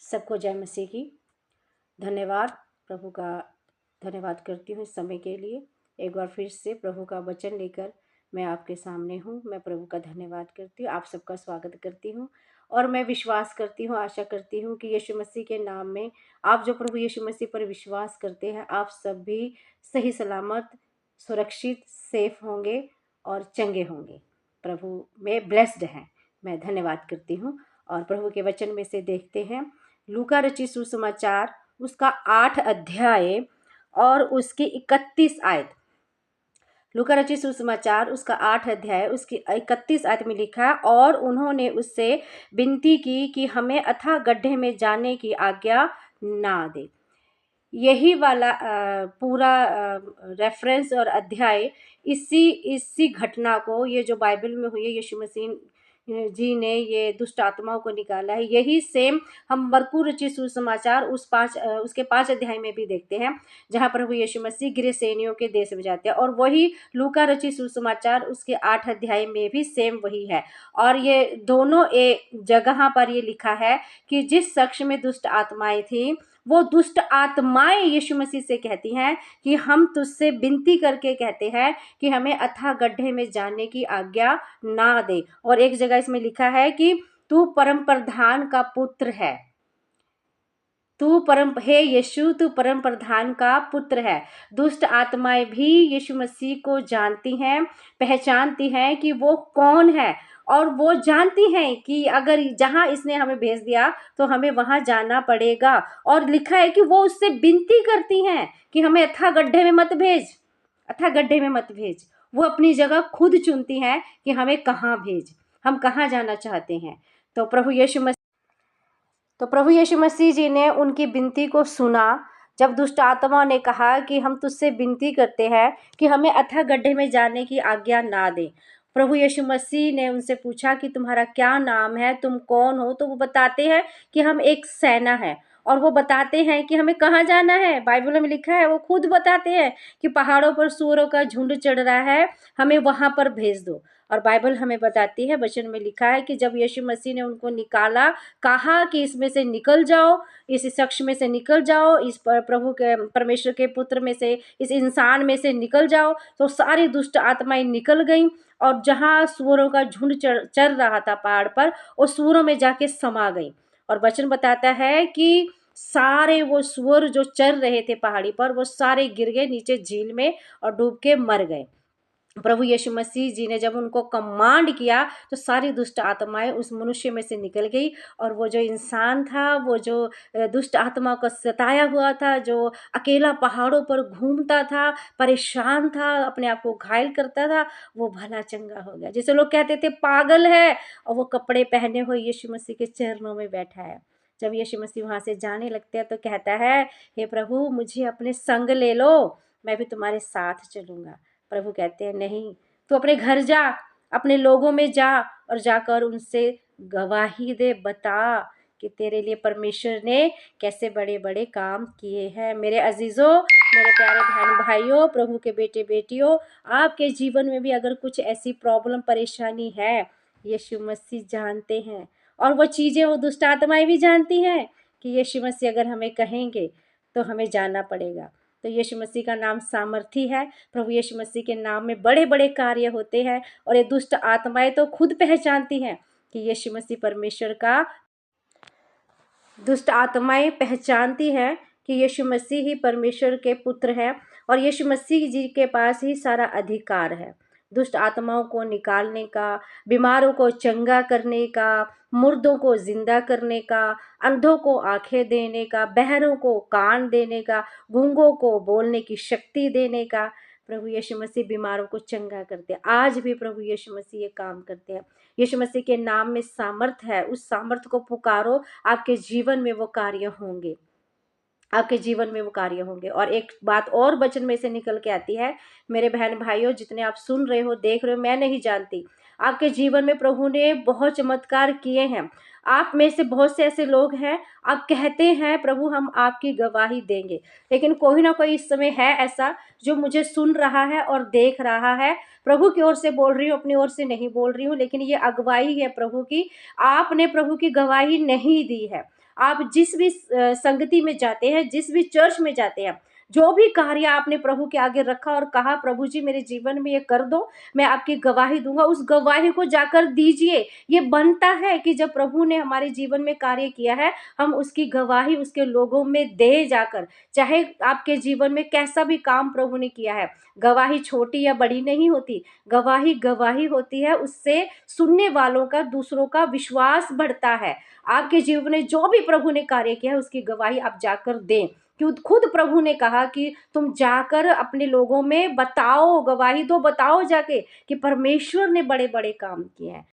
सबको जय मसीह की। धन्यवाद, प्रभु का धन्यवाद करती हूँ इस समय के लिए। एक बार फिर से प्रभु का वचन लेकर मैं आपके सामने हूँ। मैं प्रभु का धन्यवाद करती हूँ, आप सबका स्वागत करती हूँ और मैं विश्वास करती हूँ, आशा करती हूँ कि यीशु मसीह के नाम में आप जो प्रभु यीशु मसीह पर विश्वास करते हैं, आप सब भी सही सलामत, सुरक्षित, सेफ होंगे और चंगे होंगे। प्रभु में ब्लेस्ड हैं। मैं धन्यवाद करती हूँ और प्रभु के वचन में से देखते हैं लूका रचित सुसमाचार उसका 8 अध्याय और उसकी 31 आयत। लूका रचित सुसमाचार उसका 8 अध्याय उसकी 31 आयत में लिखा है, और उन्होंने उससे विनती की कि हमें अथाह गड्ढे में जाने की आज्ञा ना दे। यही वाला पूरा रेफरेंस और अध्याय इसी घटना को, ये जो बाइबल में हुई है, यीशु मसीह जी ने ये दुष्ट आत्माओं को निकाला है, यही सेम हम मरकू रचित सुसमाचार उसके 5 अध्याय में भी देखते हैं, जहाँ प्रभु यीशु मसीह गिरसेनियों के देश में जाते हैं। और वही लूका रचित सुसमाचार उसके 8 अध्याय में भी सेम वही है। और ये दोनों एक जगह पर ये लिखा है कि जिस शख्स में दुष्ट आत्माएं थी, वो दुष्ट आत्माएं यीशु मसीह से कहती हैं कि हम तुझसे विनती करके कहते हैं कि हमें अथाह गड्ढे में जाने की आज्ञा ना दे। और एक जगह इसमें लिखा है कि तू परम प्रधान का पुत्र है, हे यीशु, तू परम प्रधान का पुत्र है। दुष्ट आत्माएं भी यीशु मसीह को जानती हैं, पहचानती हैं कि वो कौन है, और वो जानती हैं कि अगर जहां इसने हमें भेज दिया तो हमें वहां जाना पड़ेगा। और लिखा है कि वो उससे विनती करती हैं कि हमें अथाह गड्ढे में मत भेज, अथाह गड्ढे में मत भेज। वो अपनी जगह खुद चुनती हैं कि हमें कहाँ भेज, हम कहाँ जाना चाहते हैं। तो प्रभु यीशु मसीह जी ने उनकी विनती को सुना। जब दुष्ट आत्मा ने कहा कि हम तुझसे विनती करते हैं कि हमें अथाह गड्ढे में जाने की आज्ञा ना दे, प्रभु यीशु मसीह ने उनसे पूछा कि तुम्हारा क्या नाम है, तुम कौन हो। तो वो बताते हैं कि हम एक सेना है, और वो बताते हैं कि हमें कहाँ जाना है। बाइबल में लिखा है, वो खुद बताते हैं कि पहाड़ों पर सूअरों का झुंड चढ़ रहा है, हमें वहां पर भेज दो। और बाइबल हमें बताती है, वचन में लिखा है कि जब यीशु मसीह ने उनको निकाला, कहा कि इसमें से निकल जाओ, इस शख्स में से निकल जाओ, इस प्रभु के परमेश्वर के पुत्र में से, इस इंसान में से निकल जाओ, तो सारी दुष्ट आत्माएं निकल गईं। और जहाँ सूअरों का झुंड चर रहा था पहाड़ पर, वो सूअरों में जाके समा गई। और वचन बताता है कि सारे वो सूअर जो चर रहे थे पहाड़ी पर, वो सारे गिर गए नीचे झील में और डूब के मर गए। प्रभु यीशु मसीह जी ने जब उनको कमांड किया तो सारी दुष्ट आत्माएं उस मनुष्य में से निकल गई। और वो जो इंसान था, वो जो दुष्ट आत्मा को सताया हुआ था, जो अकेला पहाड़ों पर घूमता था, परेशान था, अपने आप को घायल करता था, वो भला चंगा हो गया। जैसे लोग कहते थे पागल है, और वो कपड़े पहने हुए यीशु मसीह के चरणों में बैठा है। जब यीशु मसीह वहाँ से जाने लगते हैं तो कहता है, हे प्रभु, मुझे अपने संग ले लो, मैं भी तुम्हारे साथ चलूँगा। प्रभु कहते हैं, नहीं, तू अपने घर जा, अपने लोगों में जा, और जाकर उनसे गवाही दे, बता कि तेरे लिए परमेश्वर ने कैसे बड़े बड़े काम किए हैं। मेरे अजीजों, मेरे प्यारे बहन भाइयों, प्रभु के बेटे बेटियों, आपके जीवन में भी अगर कुछ ऐसी प्रॉब्लम परेशानी है, यीशु मसीह जानते हैं, और वो चीज़ें वो दुष्ट आत्माएं भी जानती हैं कि यीशु मसीह अगर हमें कहेंगे तो हमें जाना पड़ेगा। तो यीशु मसीह का नाम सामर्थी है। प्रभु यीशु मसीह के नाम में बड़े बड़े कार्य होते हैं, और ये दुष्ट आत्माएं तो खुद पहचानती हैं कि यीशु मसीह परमेश्वर का, दुष्ट आत्माएं पहचानती हैं कि यीशु मसीह ही परमेश्वर के पुत्र हैं, और यीशु मसीह जी के पास ही सारा अधिकार है दुष्ट आत्माओं को निकालने का, बीमारों को चंगा करने का, मुर्दों को जिंदा करने का, अंधों को आंखें देने का, बहरों को कान देने का, गूंगों को बोलने की शक्ति देने का। प्रभु यीशु मसीह बीमारों को चंगा करते हैं। आज भी प्रभु यीशु मसीह ये काम करते हैं। यीशु मसीह के नाम में सामर्थ है, उस सामर्थ को पुकारो, आपके जीवन में वो कार्य होंगे, आपके जीवन में वो कार्य होंगे। और एक बात और वचन में से निकल के आती है, मेरे बहन भाइयों, जितने आप सुन रहे हो, देख रहे हो, मैं नहीं जानती, आपके जीवन में प्रभु ने बहुत चमत्कार किए हैं। आप में से बहुत से ऐसे लोग हैं, आप कहते हैं प्रभु हम आपकी गवाही देंगे, लेकिन कोई ना कोई इस समय है ऐसा जो मुझे सुन रहा है और देख रहा है। प्रभु की ओर से बोल रही हूँ, अपनी ओर से नहीं बोल रही हूँ, लेकिन ये अगुवाई है प्रभु की। आपने प्रभु की गवाही नहीं दी है। आप जिस भी संगति में जाते हैं, जिस भी चर्च में जाते हैं, जो भी कार्य आपने प्रभु के आगे रखा और कहा प्रभु जी मेरे जीवन में ये कर दो, मैं आपकी गवाही दूंगा, उस गवाही को जाकर दीजिए। ये बनता है कि जब प्रभु ने हमारे जीवन में कार्य किया है, हम उसकी गवाही उसके लोगों में दे जाकर। चाहे आपके जीवन में कैसा भी काम प्रभु ने किया है, गवाही छोटी या बड़ी नहीं होती, गवाही गवाही होती है। उससे सुनने वालों का, दूसरों का विश्वास बढ़ता है। आपके जीवन में जो भी प्रभु ने कार्य किया है उसकी गवाही आप जाकर दें, क्यों खुद प्रभु ने कहा कि तुम जाकर अपने लोगों में बताओ, गवाही दो, बताओ जाके कि परमेश्वर ने बड़े बड़े काम किए हैं।